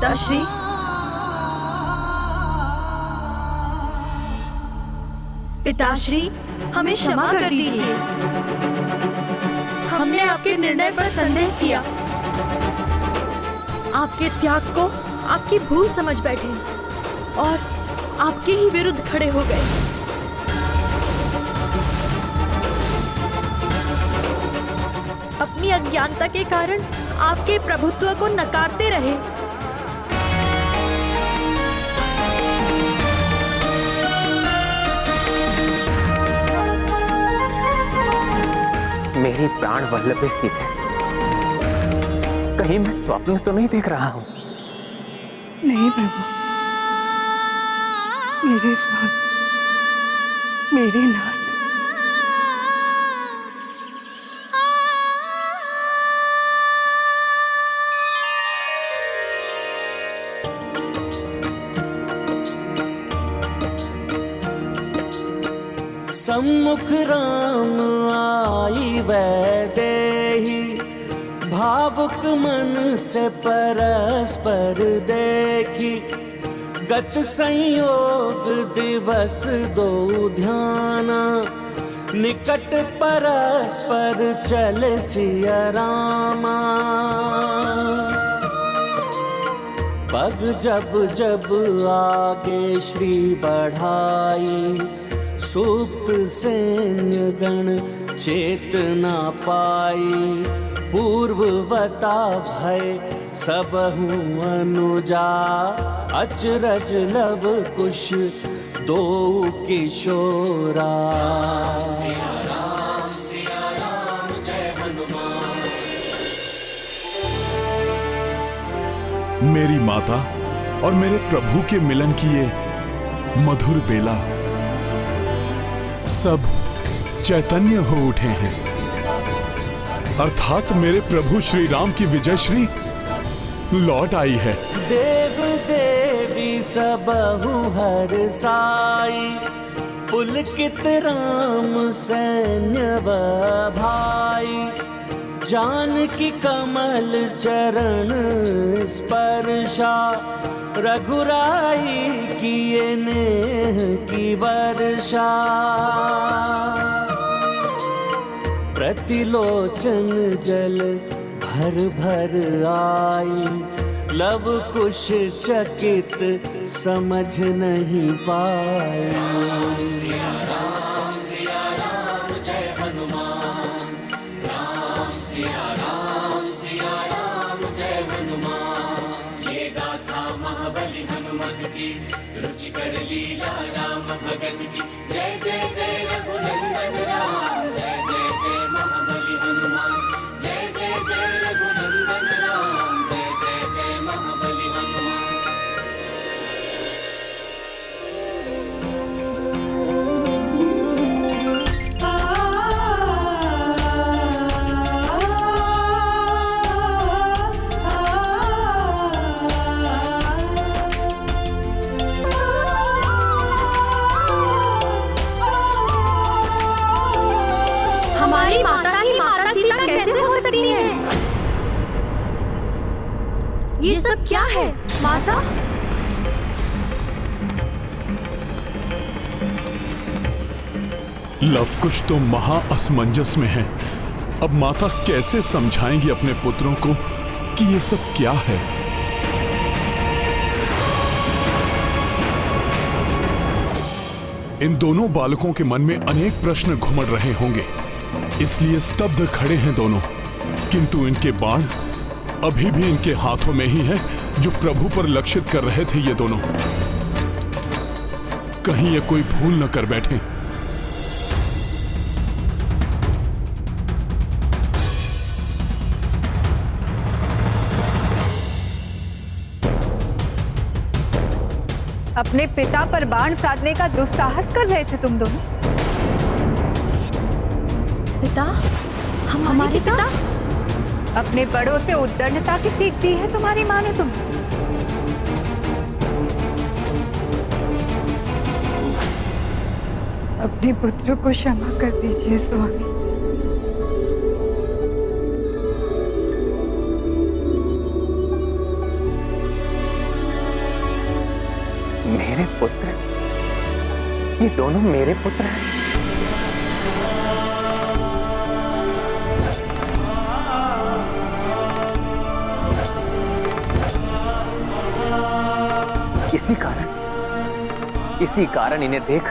पिताश्री। पिताश्री, हमें क्षमा कर दीजिए। हमने आपके निर्णय पर संदेह किया, आपके त्याग को आपकी भूल समझ बैठे और आपके ही विरुद्ध खड़े हो गए। अपनी अज्ञानता के कारण आपके प्रभुत्व को नकारते रहे। मेरी प्राण वल्लभ स्थित है, कहीं मैं स्वप्न तो नहीं देख रहा हूं? नहीं प्रभु, मेरे स्वामी, मेरे नाथ। सम्मुख राम आई वैदेही, भावुक मन से परस्पर देखी। गत संयोग दिवस दो ध्याना, निकट परस्पर चले सिया रामा। पग जब जब आगे श्री बढ़ाई, सुप्त सैन्य गण चेतना पाई। पूर्ववता भय सबहु अनुजा, अचरज लव कुश दो किशोरा। सिया राम जय हनुमान। मेरी माता और मेरे प्रभु के मिलन की ये मधुर बेला, सब चैतन्य हो उठे हैं, अर्थात मेरे प्रभु श्री राम की विजय श्री लौट आई है। देव देवी सबहु हर साई, पुलकित राम सैन्य भाई। जानकी कमल चरण स्पर्शा, रघुराई किए नेह की वर्षा। प्रतिलोचन जल भर भर आई, लव कुश चकित समझ नहीं पाए। सिया राम जय हनुमान। राम सिया राम जय हनुमान। ये गाथा महाबली हनुमत की, रुचिकर लीला राम भगत की। जय जय जय रघुनंदन राम, जय जय जय महाबली हनुमान। जय जय जय रघुनंदन राम, जय जय जय महाबली हनुमान। हमारी माता की माता सीता कैसे हो सकती है? ये सब क्या है माता? लवकुश तो महा असमंजस में है। अब माता कैसे समझाएंगी अपने पुत्रों को कि ये सब क्या है? इन दोनों बालकों के मन में अनेक प्रश्न घुमड़ रहे होंगे, इसलिए स्तब्ध खड़े हैं दोनों। किंतु इनके बाण अभी भी इनके हाथों में ही है, जो प्रभु पर लक्षित कर रहे थे ये दोनों। कहीं ये कोई भूल न कर बैठे। अपने पिता पर बाण साधने का दुस्साहस कर रहे थे तुम दोनों। पिता? हमारे पिता? अपने बड़ों से उद्दंडता की सीख दी है तुम्हारी माँ ने तुम्हें। अपने पुत्र को क्षमा कर दीजिए स्वामी। मेरे पुत्र, ये दोनों मेरे पुत्र हैं। इसी कारण इन्हें देख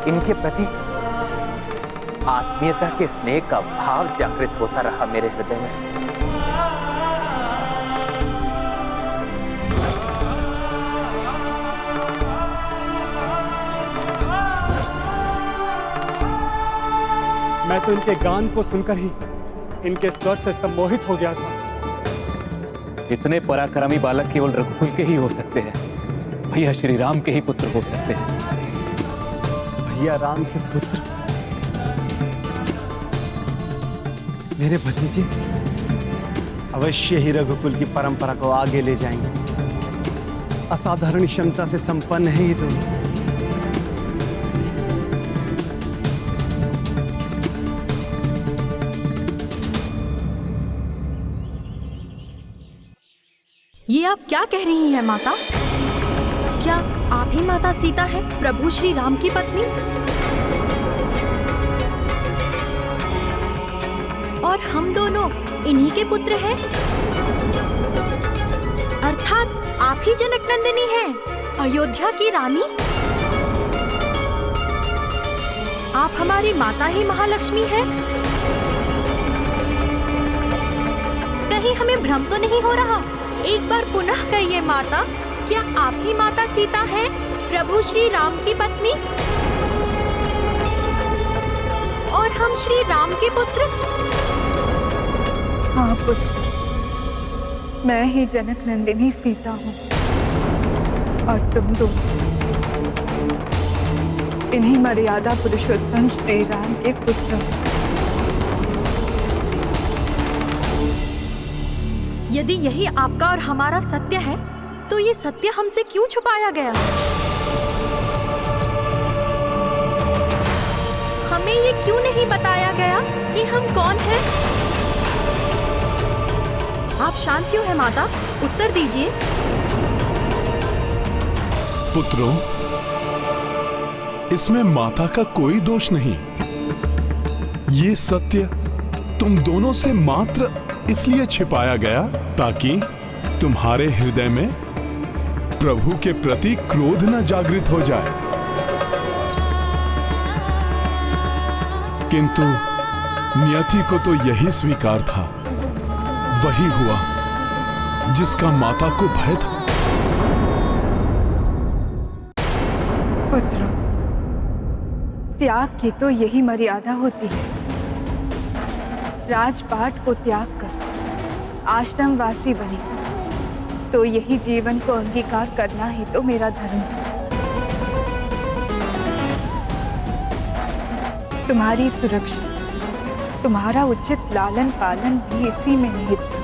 इनके प्रति आत्मीयता के स्नेह का भाव जागृत होता रहा मेरे हृदय में। मैं तो इनके गान को सुनकर ही इनके स्वर से सम्मोहित हो गया था। इतने पराक्रमी बालक केवल रघुकुल के ही हो सकते हैं। भैया श्री राम के ही पुत्र हो सकते हैं। भैया राम के पुत्र मेरे भतीजे अवश्य ही रघुकुल की परंपरा को आगे ले जाएंगे। असाधारण क्षमता से संपन्न है ये दोनों। ये आप क्या कह रही हैं माता? क्या आप ही माता सीता हैं, प्रभु श्री राम की पत्नी? और हम दोनों इन्हीं के पुत्र हैं? अर्थात आप ही जनक नंदिनी हैं, अयोध्या की रानी? आप हमारी माता ही महालक्ष्मी हैं? कहीं हमें भ्रम तो नहीं हो रहा? एक बार पुनः कहिए माता, क्या आप ही माता सीता हैं, प्रभु श्री राम की पत्नी? और हम श्री राम के पुत्र? हाँ पुत्र, मैं ही जनक नंदिनी सीता हूँ और तुम दोनों इन्हीं मर्यादा पुरुषोत्तम श्री राम के पुत्र हो। यदि यही आपका और हमारा सत्य है, तो ये सत्य हमसे क्यों छुपाया गया? हमें ये क्यों नहीं बताया गया कि हम कौन हैं? आप शांत क्यों हैं माता? उत्तर दीजिए। पुत्रों, इसमें माता का कोई दोष नहीं। ये सत्य तुम दोनों से मात्र इसलिए छिपाया गया ताकि तुम्हारे हृदय में प्रभु के प्रति क्रोध न जागृत हो जाए। किंतु नियति को तो यही स्वीकार था। वही हुआ जिसका माता को भय था। पुत्र, त्याग की तो यही मर्यादा होती है। राजपाट को त्याग कर आश्रमवासी बने तो यही जीवन को अंगीकार करना ही तो मेरा धर्म है। तुम्हारी सुरक्षा, तुम्हारा उचित लालन पालन भी इसी में निहित है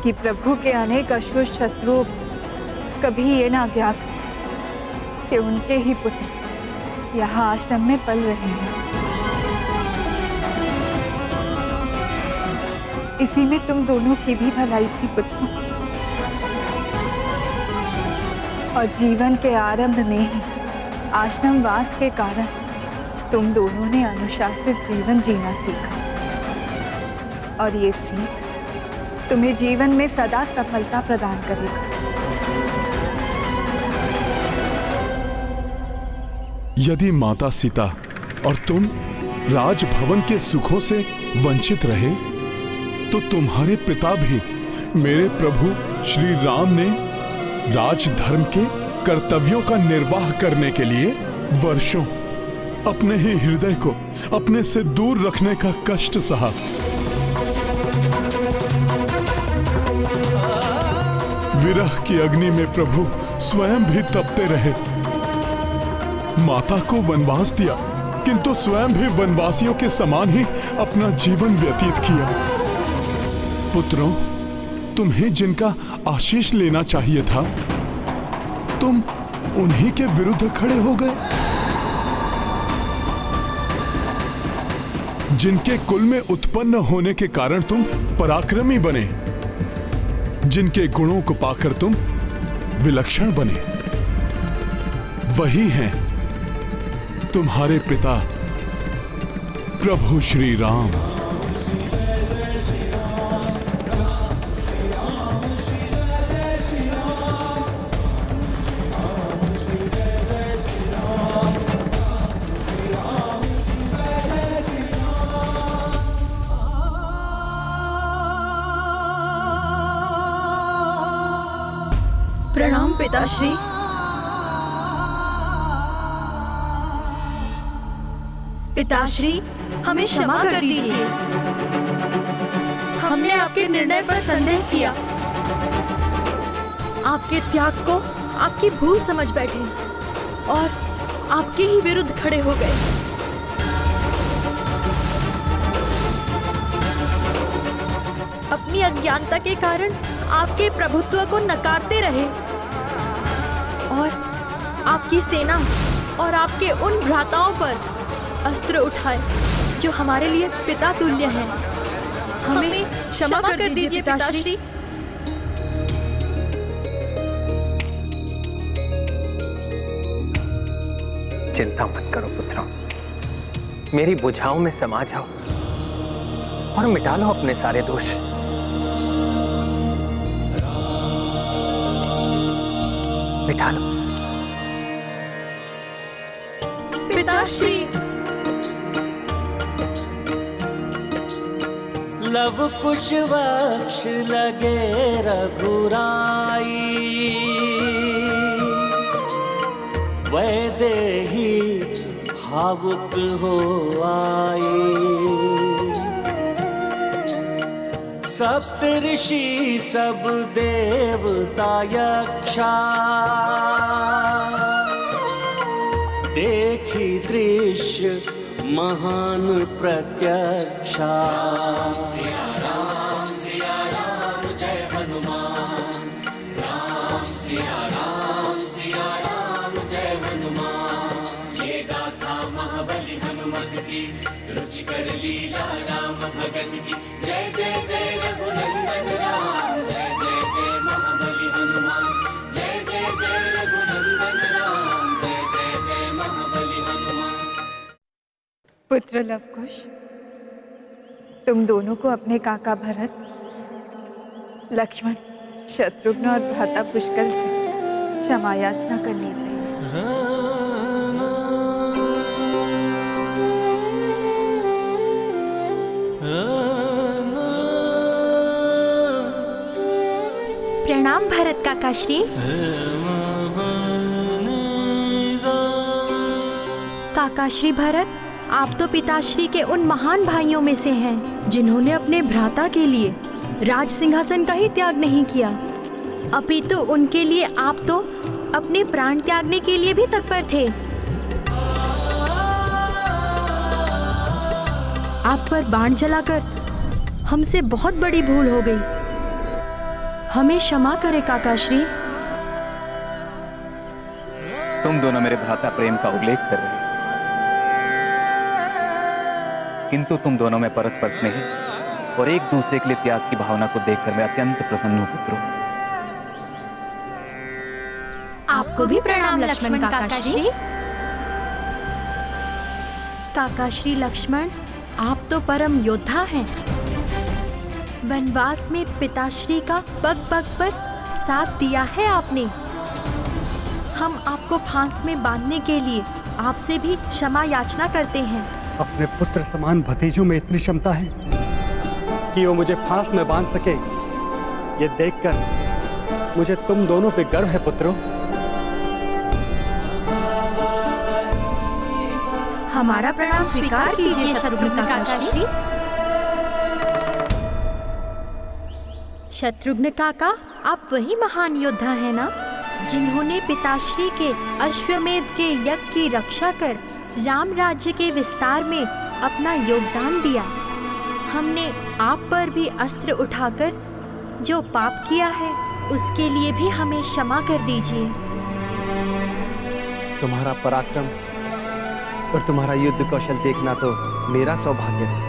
कि प्रभु के अनेक अशुभ शत्रुओं कभी ये ना ज्ञात कि उनके ही पुत्र यहाँ आश्रम में पल रहे हैं। इसी में तुम दोनों की भी भलाई थी पुत्र। और जीवन के आरंभ में ही आश्रमवास के कारण तुम दोनों ने अनुशासित जीवन जीना सीखा। और ये सीख तुम्हें जीवन में सदा सफलता प्रदान करेगा। यदि माता सीता और तुम राजभवन के सुखों से वंचित रहे, तो तुम्हारे पिता भी मेरे प्रभु श्री राम ने राजधर्म के कर्तव्यों का निर्वाह करने के लिए वर्षों अपने ही हृदय को अपने से दूर रखने का कष्ट सहा। विरह की अग्नि में प्रभु स्वयं भी तपते रहे। माता को वनवास दिया, किंतु स्वयं भी वनवासियों के समान ही अपना जीवन व्यतीत किया। पुत्रों, तुम्हें जिनका आशीष लेना चाहिए था, तुम उन्हीं के विरुद्ध खड़े हो गए। जिनके कुल में उत्पन्न होने के कारण तुम पराक्रमी बने, जिनके गुणों को पाकर तुम विलक्षण बने, वही हैं तुम्हारे पिता प्रभु श्री राम। प्रणाम पिताश्री। पिताश्री, हमें क्षमा कर दीजिए। हमने आपके निर्णय पर संदेह किया, आपके त्याग को आपकी भूल समझ बैठे और आपके ही विरुद्ध खड़े हो गए। अपनी अज्ञानता के कारण आपके प्रभुत्व को नकारते रहे और आपकी सेना और आपके उन भ्राताओं पर अस्त्र उठाए जो हमारे लिए पिता तुल्य हैं। हमें क्षमा कर दीजिए पिताश्री। चिंता मत करो पुत्रों, मेरी बुझाओं में समा जाओ और मिटा लो अपने सारे दोष। मिटा लो। पिताश्री, लव कुश वक्ष लगे रघुराई, वैदेही भावुक हो आई। सप्त ऋषि सब देवता यक्षा, देखी दृश्य महान प्रत्यक्षा। सिया राम जय हनुमान, राम सिया राम जय हनुमान। ये गाथा महाबली हनुमत की, रुचिकर लीला राम भगत की। जय जय जय रघुनंदन राम, जय जय जय महाबली हनुमान। जय जय जय रघुनंदन राम, जय जय जय महाबली हनुमान। पुत्र लवकुश, तुम दोनों को अपने काका भरत, लक्ष्मण, शत्रुघ्न और भ्राता पुष्कर से क्षमा याचना करनी चाहिए। प्रणाम भरत काका श्री। काका श्री भरत, आप तो पिताश्री के उन महान भाइयों में से हैं जिन्होंने अपने भ्राता के लिए राज सिंहासन का ही त्याग नहीं किया, अपितु उनके लिए आप तो अपने प्राण त्यागने के लिए भी तत्पर थे। आप पर बाण जलाकर हमसे बहुत बड़ी भूल हो गई, हमें क्षमा करें काका श्री। तुम दोनों मेरे भ्राता प्रेम का उल्लेख कर रहे हो, किंतु तुम दोनों में परस्पर स्नेह और एक दूसरे के लिए त्याग की भावना को देखकर मैं अत्यंत प्रसन्न हूं पुत्रों। आपको भी प्रणाम लक्ष्मण काका श्री। काका श्री लक्ष्मण, आप तो परम योद्धा हैं। वनवास में पिताश्री का पग पग पर साथ दिया है आपने। हम आपको फांस में बांधने के लिए आपसे भी क्षमा याचना करते हैं। अपने पुत्र समान भतीजों में इतनी क्षमता है कि वो मुझे फांस में बांध सके, ये देखकर मुझे तुम दोनों पे गर्व है पुत्रों। हमारा प्रणाम स्वीकार कीजिए शत्रुघ्न काका श्री। शत्रुघ्न काका, आप वही महान योद्धा हैं ना, जिन्होंने पिताश्री के अश्वमेध के यज्ञ की रक्षा कर राम राज्य के विस्तार में अपना योगदान दिया। हमने आप पर भी अस्त्र उठाकर जो पाप किया है उसके लिए भी हमें क्षमा कर दीजिए। तुम्हारा पराक्रम और तुम्हारा युद्ध कौशल देखना तो मेरा सौभाग्य है।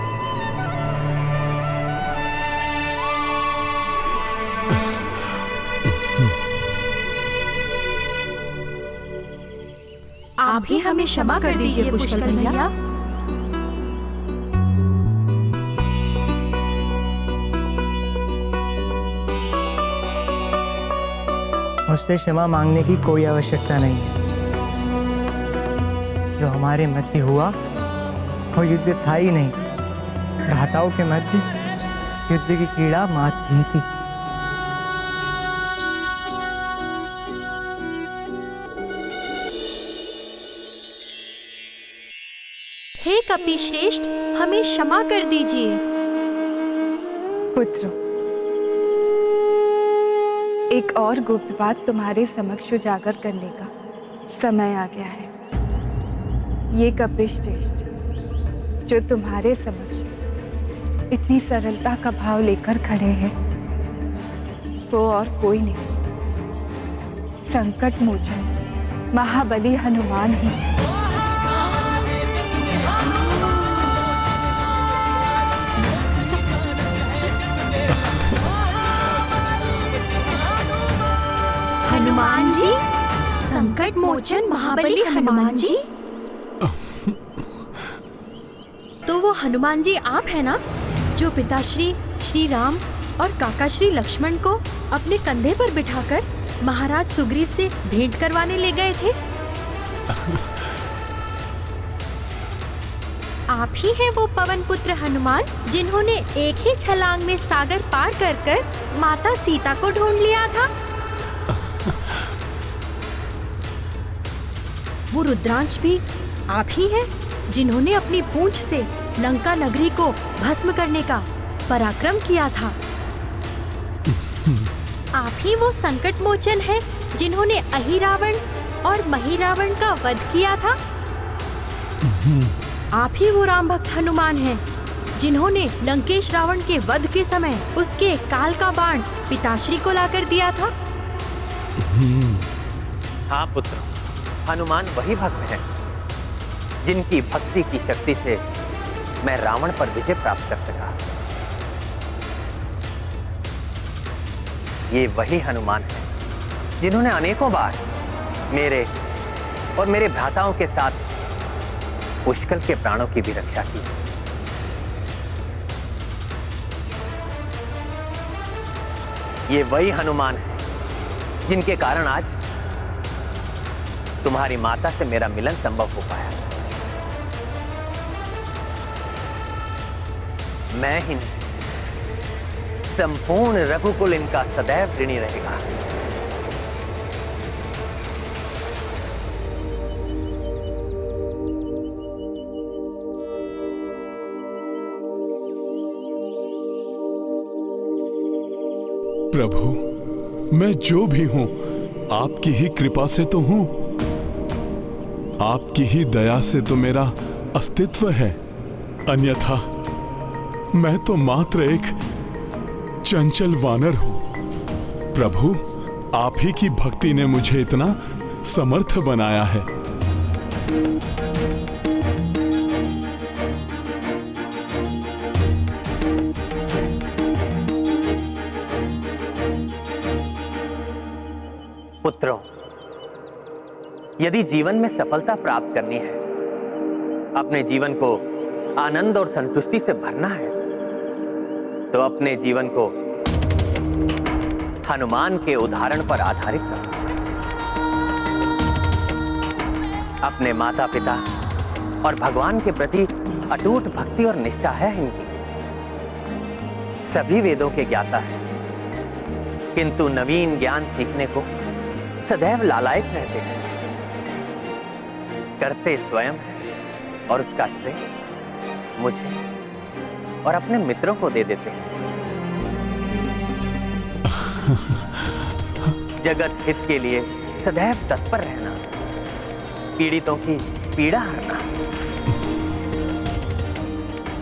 आप भी हमें क्षमा कर दीजिए पुष्कर भैया। मुझसे क्षमा मांगने की कोई आवश्यकता नहीं है। जो हमारे मध्य हुआ वो युद्ध था ही नहीं। भ्राताओं के मध्य युद्ध की कीड़ा मात ही थी। हे कपिश्रेष्ठ, हमें क्षमा कर दीजिए। पुत्रों, एक और गुप्त बात तुम्हारे समक्ष उजागर करने का समय आ गया है। ये कपिश्रेष्ठ जो तुम्हारे समक्ष इतनी सरलता का भाव लेकर खड़े हैं, वो और कोई नहीं, संकट मोचन महाबली हनुमान ही है। हनुमान जी, संकट मोचन महाबली हनुमान जी। तो वो हनुमान जी आप हैं ना, जो पिताश्री श्री राम और काका श्री लक्ष्मण को अपने कंधे पर बिठाकर महाराज सुग्रीव से भेंट करवाने ले गए थे? आप ही हैं वो पवन पुत्र हनुमान जिन्होंने एक ही छलांग में सागर पार कर माता सीता को ढूंढ लिया था? वो रुद्रांश भी आप ही हैं जिन्होंने अपनी पूंछ से लंका नगरी को भस्म करने का पराक्रम किया था? आप ही वो संकट मोचन हैं जिन्होंने अहिरावण और महिरावण का वध किया था? आप ही वो राम भक्त हनुमान हैं जिन्होंने लंकेश रावण के वध के समय उसके काल का बाण पिताश्री को लाकर दिया था? हाँ पुत्र, हनुमान वही भक्त हैं जिनकी भक्ति की शक्ति से मैं रावण पर विजय प्राप्त कर सका। ये वही हनुमान हैं जिन्होंने अनेकों बार मेरे और मेरे भ्राताओं के साथ पुष्कर के प्राणों की भी रक्षा की। ये वही हनुमान हैं जिनके कारण आज तुम्हारी माता से मेरा मिलन संभव हो पाया। मैं ही नहीं, संपूर्ण रघुकुल इनका सदैव ऋणी रहेगा। प्रभु, मैं जो भी हूं आपकी ही कृपा से तो हूं। आपकी ही दया से तो मेरा अस्तित्व है, अन्यथा मैं तो मात्र एक चंचल वानर हूं। प्रभु, आप ही की भक्ति ने मुझे इतना समर्थ बनाया है। पुत्रों, यदि जीवन में सफलता प्राप्त करनी है, अपने जीवन को आनंद और संतुष्टि से भरना है, तो अपने जीवन को हनुमान के उदाहरण पर आधारित करो। अपने माता पिता और भगवान के प्रति अटूट भक्ति और निष्ठा है इनकी। सभी वेदों के ज्ञाता हैं, किंतु नवीन ज्ञान सीखने को सदैव लालायित रहते हैं। करते स्वयं है और उसका श्रेय मुझे और अपने मित्रों को दे देते हैं। जगत हित के लिए सदैव तत्पर रहना, पीड़ितों की पीड़ा हरना।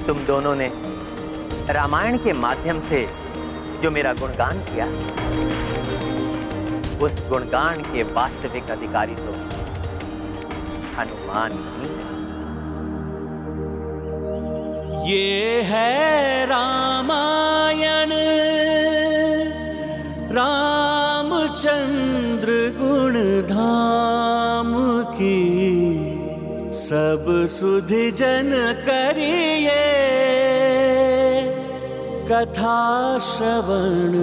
तुम दोनों ने रामायण के माध्यम से जो मेरा गुणगान किया, उस गुणगान के वास्तविक अधिकारी तो हनुमान ही है। ये है रामायण, रामचंद्र गुण धाम की। सब सुध जन करिए कथा श्रवण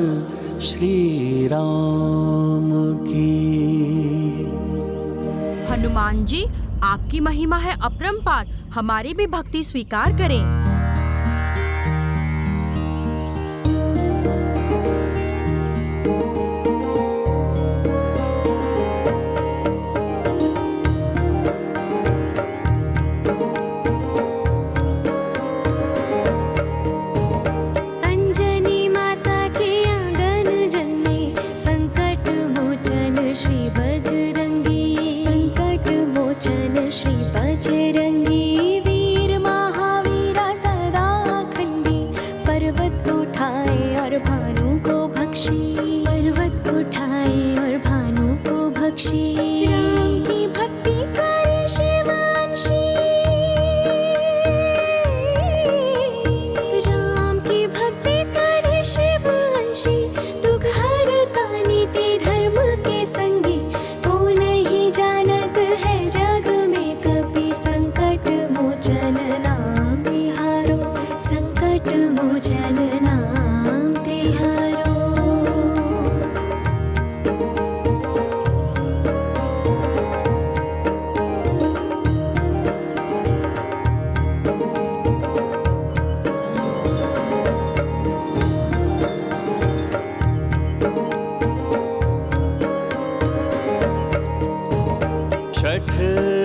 श्री राम की। हनुमान जी, आपकी महिमा है अपरंपार, हमारी भी भक्ति स्वीकार करें। बजरंगी वीर महावीरा सदा खंडी, पर्वत उठाए और भानु को बख्शी, पर्वत उठाए और भानु को बख्शी। राम की भक्ति करे शिवांशी, राम की भक्ति करे शिवांशी। दुख हरता नीति धर्म के संगी, को नहीं जानत है जग में कभी। संकट मोचन नाम तिहारो, संकट मोचन नाम तिहारो। छठ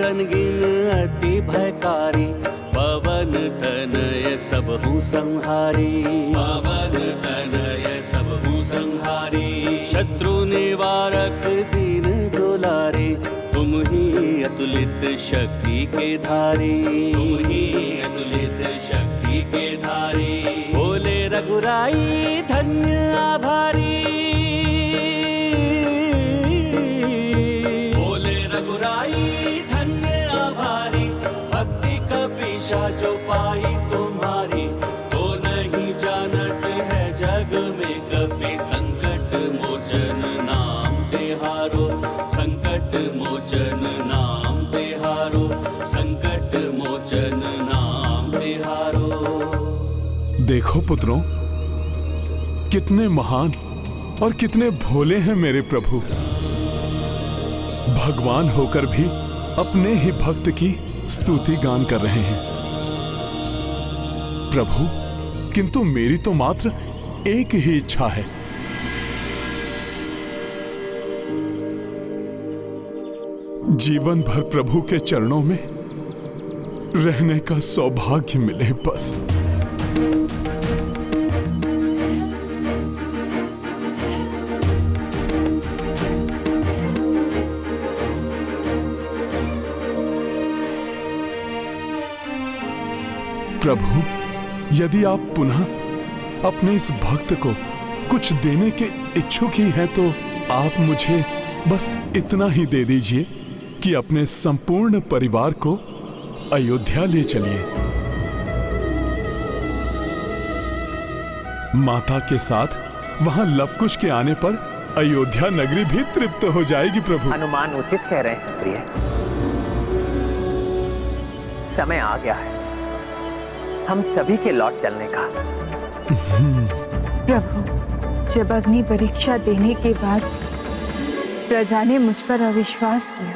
अनगिन अति भयकारी, पवन तनय सबहु संहारी, पवन तनय सबहु संहारी। शत्रु निवारक दीन दुलारे, तुम ही अतुलित शक्ति के धारी, तुम ही अतुलित शक्ति के धारी। बोले रघुराई धन्य आभारी, धन्य आभारी। भक्ति कपीशा जो पाई तुम्हारी, तो नहीं जानत है जग में कभी। संकट मोचन नाम तिहारो, संकट मोचन नाम तिहारो, संकट मोचन नाम तिहारो। देखो पुत्रों, कितने महान और कितने भोले हैं मेरे प्रभु। भगवान होकर भी अपने ही भक्त की स्तुति गान कर रहे हैं। प्रभु, किंतु मेरी तो मात्र एक ही इच्छा है, जीवन भर प्रभु के चरणों में रहने का सौभाग्य मिले बस। प्रभु, यदि आप पुनः अपने इस भक्त को कुछ देने के इच्छुक ही हैं, तो आप मुझे बस इतना ही दे दीजिए कि अपने संपूर्ण परिवार को अयोध्या ले चलिए। माता के साथ वहां लवकुश के आने पर अयोध्या नगरी भी तृप्त हो जाएगी। प्रभु, हनुमान उचित कह रहे हैं प्रिय, समय आ गया है हम सभी के लौट चलने का। प्रभु, जब अग्नि परीक्षा देने के बाद प्रजा ने मुझ पर अविश्वास किया,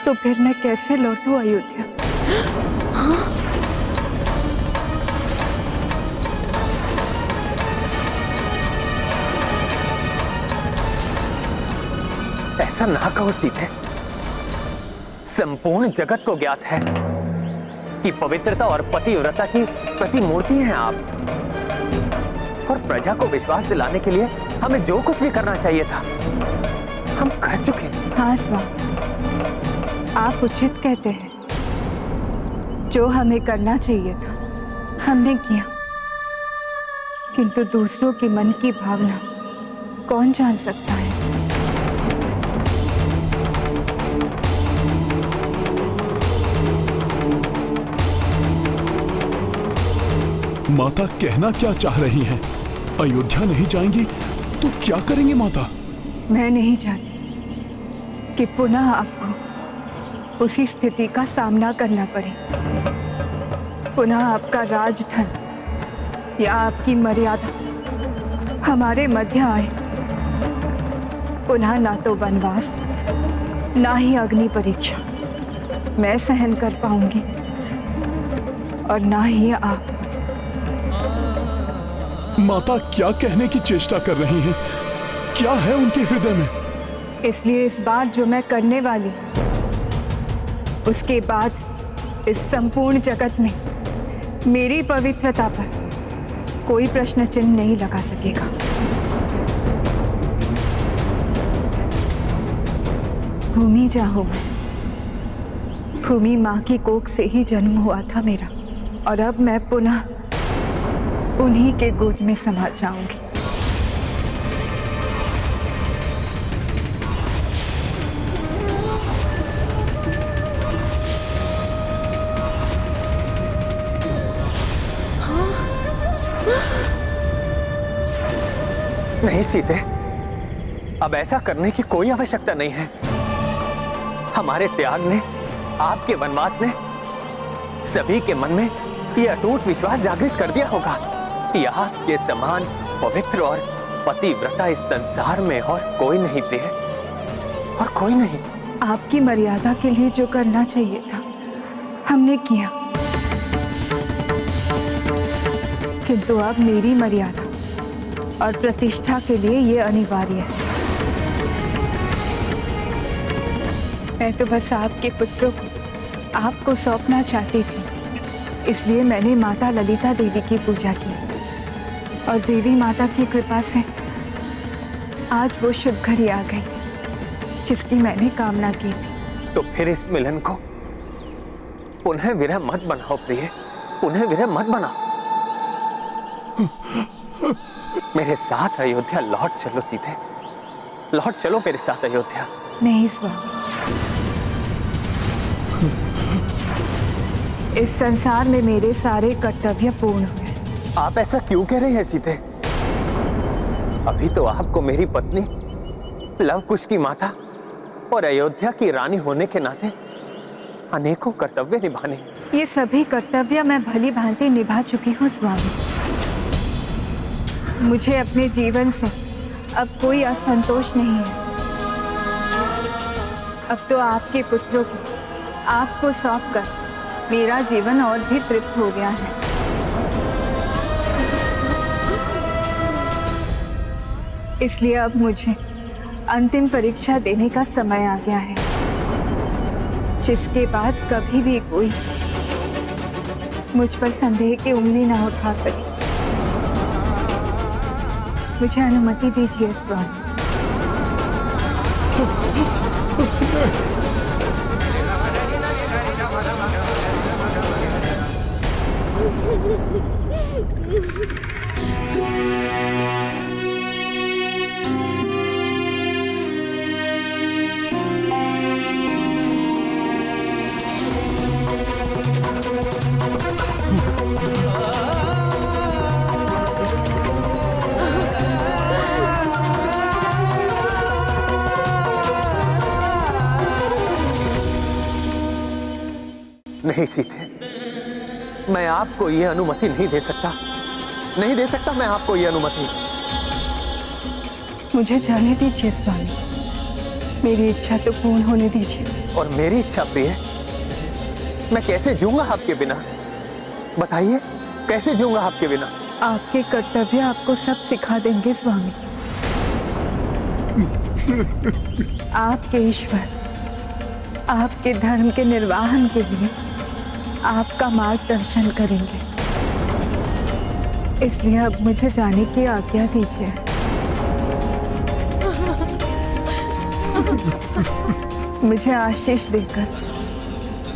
तो फिर मैं कैसे लौटूं अयोध्या? ऐसा ना कहो सीते, संपूर्ण जगत को ज्ञात है कि पवित्रता और पतिव्रता की प्रतिमूर्ति हैं आप, और प्रजा को विश्वास दिलाने के लिए हमें जो कुछ भी करना चाहिए था हम कर चुके। हाँ स्वामी, आप उचित कहते हैं। जो हमें करना चाहिए था हमने किया, किंतु दूसरों के मन की भावना कौन जान सकता है? माता कहना क्या चाह रही हैं? अयोध्या नहीं जाएंगी तो क्या करेंगी माता? मैं नहीं चाहती कि पुनः आपको उसी स्थिति का सामना करना पड़े। पुनः आपका राजधन या आपकी मर्यादा हमारे मध्य आए। पुनः ना तो वनवास, ना ही अग्नि परीक्षा मैं सहन कर पाऊंगी, और ना ही आप। माता क्या कहने की चेष्टा कर रही हैं? क्या है उनके हृदय में? इसलिए इस बार जो मैं करने वाली, उसके बाद इस संपूर्ण जगत में मेरी पवित्रता पर कोई प्रश्न चिन्ह नहीं लगा सकेगा। भूमि जाऊं, भूमि माँ की कोख से ही जन्म हुआ था मेरा, और अब मैं पुनः उन्हीं के गोद में समा जाऊंगी। नहीं सीते, अब ऐसा करने की कोई आवश्यकता नहीं है। हमारे त्याग ने, आपके वनवास ने सभी के मन में यह अटूट विश्वास जागृत कर दिया होगा कि आपके समान पवित्र और पतिव्रता इस संसार में और कोई नहीं प्रिय, और कोई नहीं। आपकी मर्यादा के लिए जो करना चाहिए था हमने किया, किंतु अब मेरी मर्यादा और प्रतिष्ठा के लिए ये अनिवार्य है। मैं तो बस आपके पुत्रों को आपको सौंपना चाहती थी, इसलिए मैंने माता ललिता देवी की पूजा की, और देवी माता की कृपा से आज वो शुभ घड़ी आ गई जिसकी मैंने कामना की थी। तो फिर इस मिलन को पुनः विरह मत बनाओ प्रिय, पुनः विरह मत बनाओ। मेरे साथ अयोध्या लौट चलो सीते, लौट चलो मेरे साथ अयोध्या। नहीं स्वामी, इस संसार में मेरे सारे कर्तव्य पूर्ण हुए। आप ऐसा क्यों कह रहे हैं सीते? अभी तो आपको मेरी पत्नी, लव कुश की माता और अयोध्या की रानी होने के नाते अनेकों कर्तव्य निभाने। ये सभी कर्तव्य मैं भली भांति निभा चुकी हूँ स्वामी। मुझे अपने जीवन से अब कोई असंतोष नहीं है। अब तो आपके पुत्रों को आपको सौंपकर मेरा जीवन और भी तृप्त हो गया है। इसलिए अब मुझे अंतिम परीक्षा देने का समय आ गया है, जिसके बाद कभी भी कोई मुझ पर संदेह की उंगली ना उठा सके। मुझे अनुमति दीजिए स्वामी। नहीं सीते, मैं आपको यह अनुमति नहीं दे सकता, नहीं दे सकता मैं आपको यह अनुमति। मुझे जाने दीजिए स्वामी, मेरी इच्छा तो पूर्ण होने दीजिए। और मेरी इच्छा प्रिय, मैं कैसे जीऊंगा आपके बिना? बताइए, कैसे जीऊंगा आपके बिना? आपके कर्तव्य आपको सब सिखा देंगे स्वामी। आपके ईश्वर आपके धर्म के निर्वाहन के लिए आपका मार्गदर्शन करेंगे। इसलिए अब मुझे जाने की आज्ञा दीजिए। मुझे आशीष देकर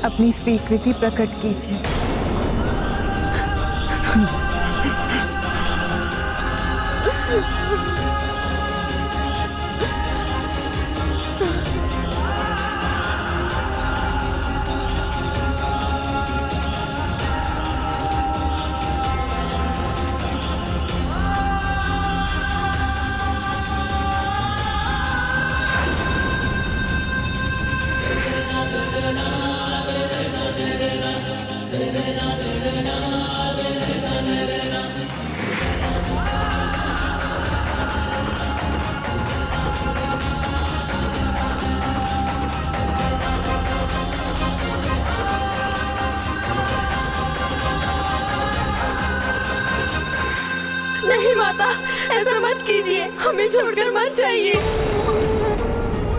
अपनी स्वीकृति प्रकट कीजिए। ना कीजिए, हमें छोड़कर मत जाइए।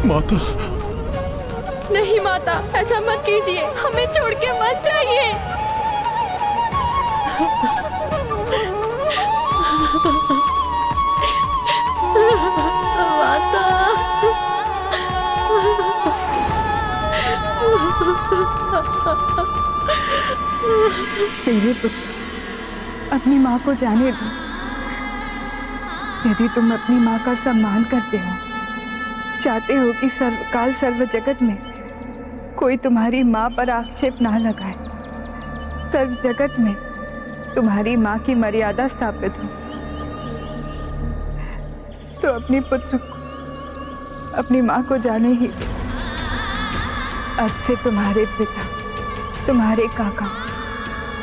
माता, नहीं माता, ऐसा मत कीजिए, हमें छोड़ के मत जाइए। माता, मेरे पुत्र, अपनी माँ को जाने दो। यदि तुम अपनी माँ का सम्मान करते हो, चाहते हो कि सर्वकाल सर्व जगत में कोई तुम्हारी माँ पर आक्षेप ना लगाए, सर्व जगत में तुम्हारी माँ की मर्यादा स्थापित हो, तो अपने पुत्र को, अपनी माँ को जाने ही दो। अब से तुम्हारे पिता, तुम्हारे काका,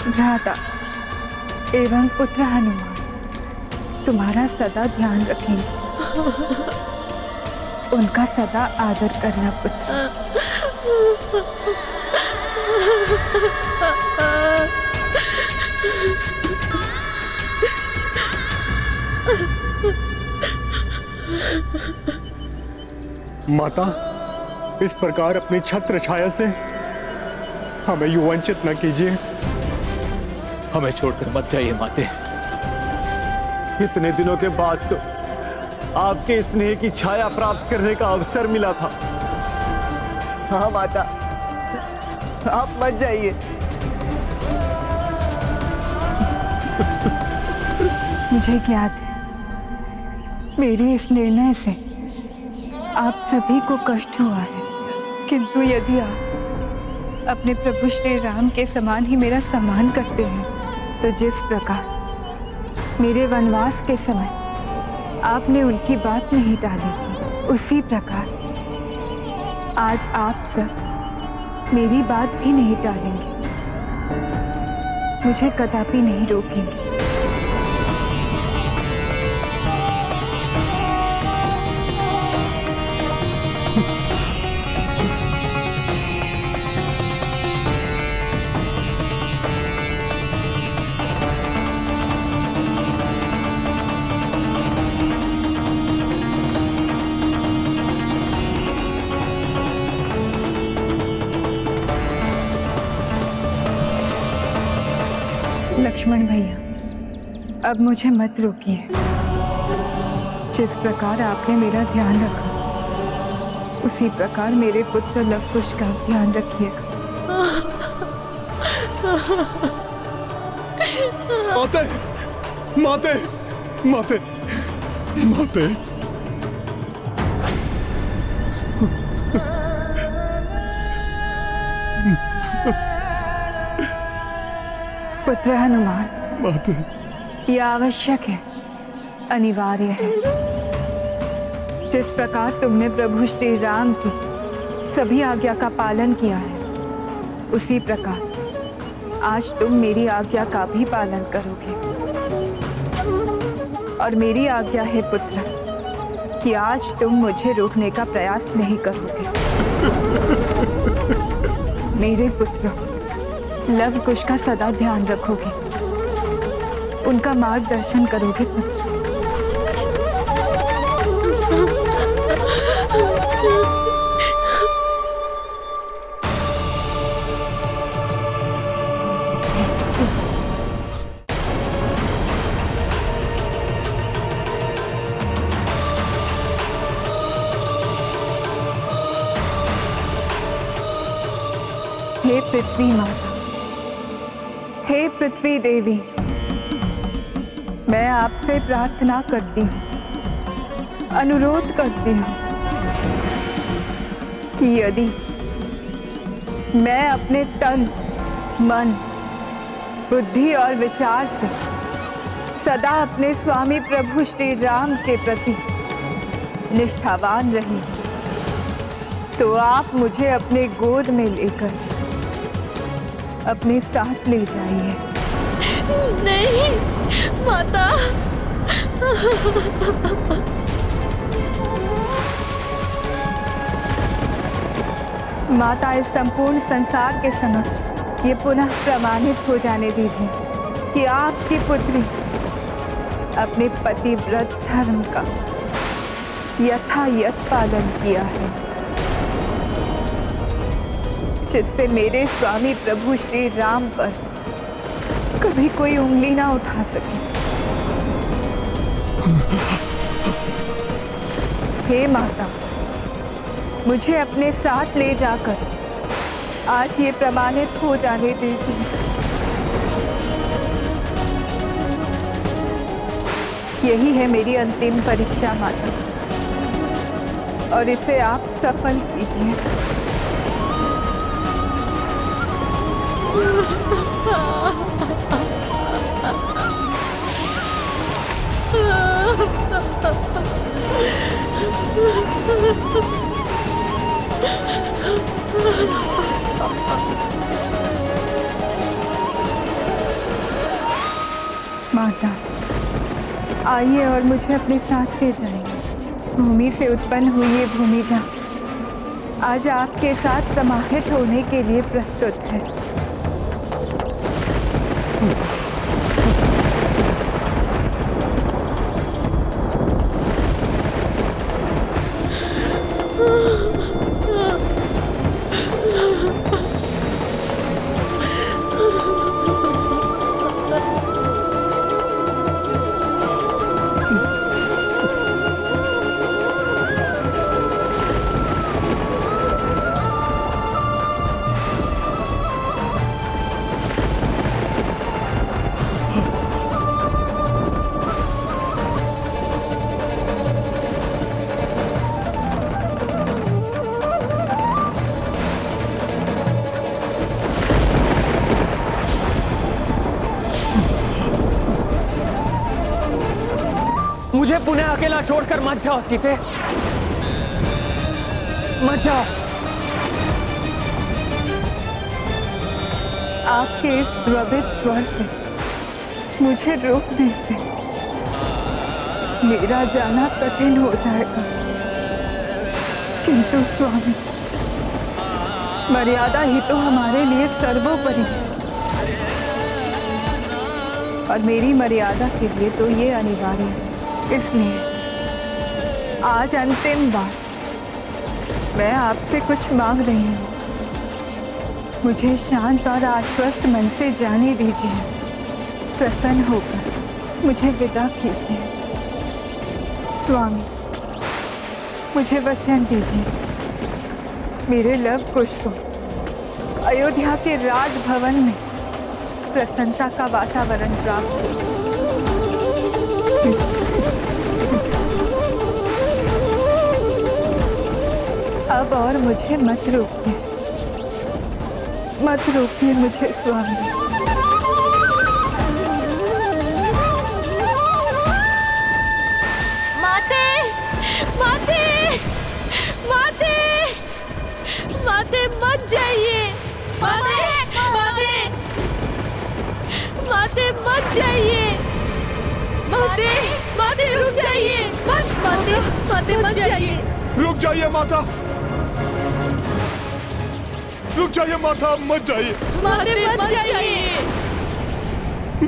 भ्राता एवं पुत्र हनुमान तुम्हारा सदा ध्यान रखेंगे। उनका सदा आदर करना पुत्र। माता, इस प्रकार अपनी छत्र छाया से हमें यूं वंचित न कीजिए। हमें छोड़कर मत जाइए माते। इतने दिनों के बाद तो आपके स्नेह की छाया प्राप्त करने का अवसर मिला था। हाँ माता, आप मत जाइए। मुझे ज्ञात है, मेरे इस निर्णय से आप सभी को कष्ट हुआ है, किंतु यदि आप अपने प्रभु श्री राम के समान ही मेरा सम्मान करते हैं, तो जिस प्रकार मेरे वनवास के समय आपने उनकी बात नहीं टाली थी, उसी प्रकार आज आप सब मेरी बात भी नहीं टालेंगे, मुझे कदापि नहीं रोकेंगे। लक्ष्मण भैया, अब मुझे मत रोकिए। जिस प्रकार आपने मेरा ध्यान रखा, उसी प्रकार मेरे पुत्र लव कुश का ध्यान रखिएगा। माते, माते, माते, माते। पुत्र हनुमान, माते, यह आवश्यक है, अनिवार्य है। जिस प्रकार तुमने प्रभु श्री राम की सभी आज्ञा का पालन किया है, उसी प्रकार आज तुम मेरी आज्ञा का भी पालन करोगे। और मेरी आज्ञा है पुत्र कि आज तुम मुझे रोकने का प्रयास नहीं करोगे। मेरे पुत्र लव कुश का सदा ध्यान रखोगे, उनका मार्गदर्शन करोगे पुत्र। हे पृथ्वी माता, हे पृथ्वी देवी, मैं आपसे प्रार्थना करती हूँ, अनुरोध करती हूँ कि यदि मैं अपने तन, मन, बुद्धि और विचार से सदा अपने स्वामी प्रभु श्री राम के प्रति निष्ठावान रही, तो आप मुझे अपने गोद में लेकर अपने साथ ले जाइए। नहीं माता, माता, इस संपूर्ण संसार के समक्ष ये पुनः प्रमाणित हो जाने दीजिए कि आपकी पुत्री अपने पतिव्रत धर्म का यथायथ पालन किया है, जिससे मेरे स्वामी प्रभु श्री राम पर कभी कोई उंगली ना उठा सके। हे माता, मुझे अपने साथ ले जाकर आज ये प्रमाणित हो जाने दीजिए। यही है मेरी अंतिम परीक्षा माता, और इसे आप सफल कीजिए। माता, आइए और मुझे अपने साथ ले जाइए। भूमि से उत्पन्न हुई ये भूमिका आज आपके साथ समाहित होने के लिए प्रस्तुत है। मुझे पुनः अकेला छोड़कर मत जाओ सीते, मत जाओ। आपके इस द्रवित स्वर से मुझे रोकने से मेरा जाना कठिन हो जाएगा, किंतु स्वामी, मर्यादा ही तो हमारे लिए सर्वोपरि है, और मेरी मर्यादा के लिए तो ये अनिवार्य है। इसलिए आज अंतिम बार मैं आपसे कुछ मांग रही हूँ। मुझे शांत और आश्वस्त मन से जाने दीजिए। प्रसन्न होकर मुझे विदा कीजिए। स्वामी, मुझे वचन दीजिए, मेरे लव कुश को अयोध्या के राजभवन में प्रसन्नता का वातावरण प्राप्त हो। अब और मुझे मत रोकिए, मत रोकिए मुझे स्वामी। माते, माते, माते, माते मत जाइए, माते, माते, माते मत जाइए, माते, माते रुक जाइए, मत, माते, माते मत जाइए। रुक जाइए माता, रुक जाइए माता, मत जाइए। माते मत जाइए।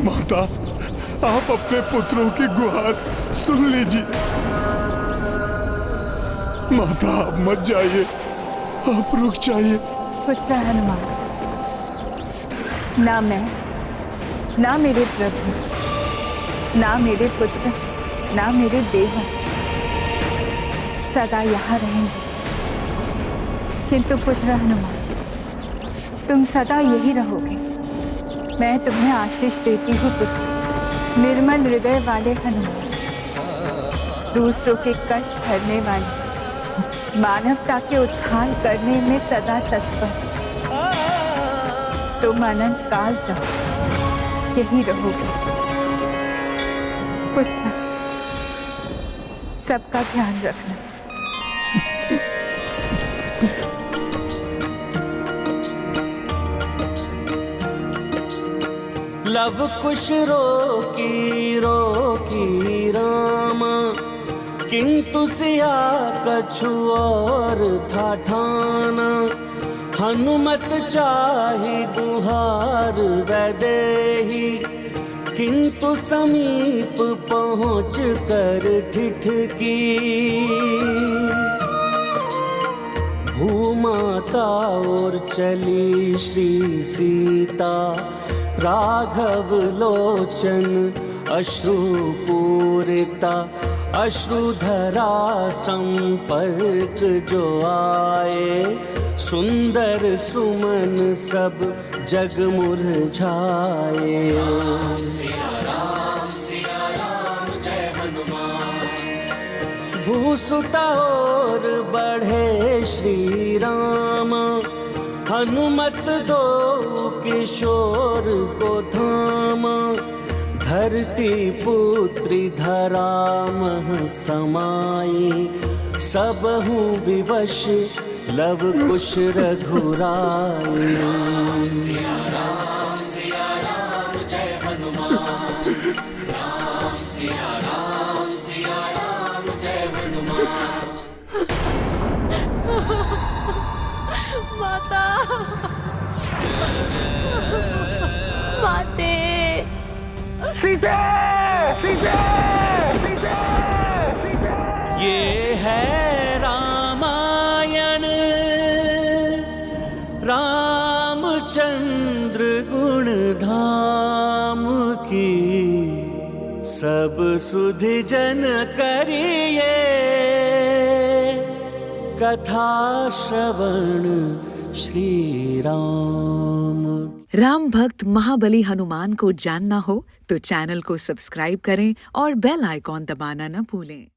माता, आप अपने पुत्रों की गुहार सुन लीजिए। माता, आप मत जाइए, आप रुक जाइए। पुत्र हनुमान, ना मैं, ना मेरे प्रभु, ना मेरे पुत्र, ना मेरे देवा सदा यहाँ रहेंगे, किंतु पुत्र हनुमान, तुम सदा यही रहोगे। मैं तुम्हें आशीष देती हूँ पुत्र। निर्मल हृदय वाले हनुमान, दूसरों के कष्ट हरने वाले, मानवता के उत्थान करने में सदा तत्पर, तुम अनंत काल तक यही रहोगे। पुत्र, सबका ध्यान रखना। लव कुश रोकी रोकी रामा, किंतु सिया कछु और था ठाना। हनुमत चाहि गुहार वैदेही, किंतु समीप पहुँच कर ठिठकी। भूमाता और चली श्री सीता, राघव लोचन अश्रुपूरिता। अश्रुधरा संपर्क जो आए, सुंदर सुमन सब जग मुरझाए। भूसुता और बढ़े श्री राम, हनुमत दो किशोर को थामा। धरती पुत्री धरा मह समाई, सबहु विवश लव कुश रघुराई। सिया राम जय हनुमान, राम सिया राम जय हनुमान। माता, माते, सीते, सीते, सीते, सीते। ये है रामायण, रामचंद्र गुण धाम की। सब सुधि जन करिए, कथा श्रवण श्री राम। राम भक्त महाबली हनुमान को जानना हो तो चैनल को सब्सक्राइब करें और बेल आइकॉन दबाना न भूलें।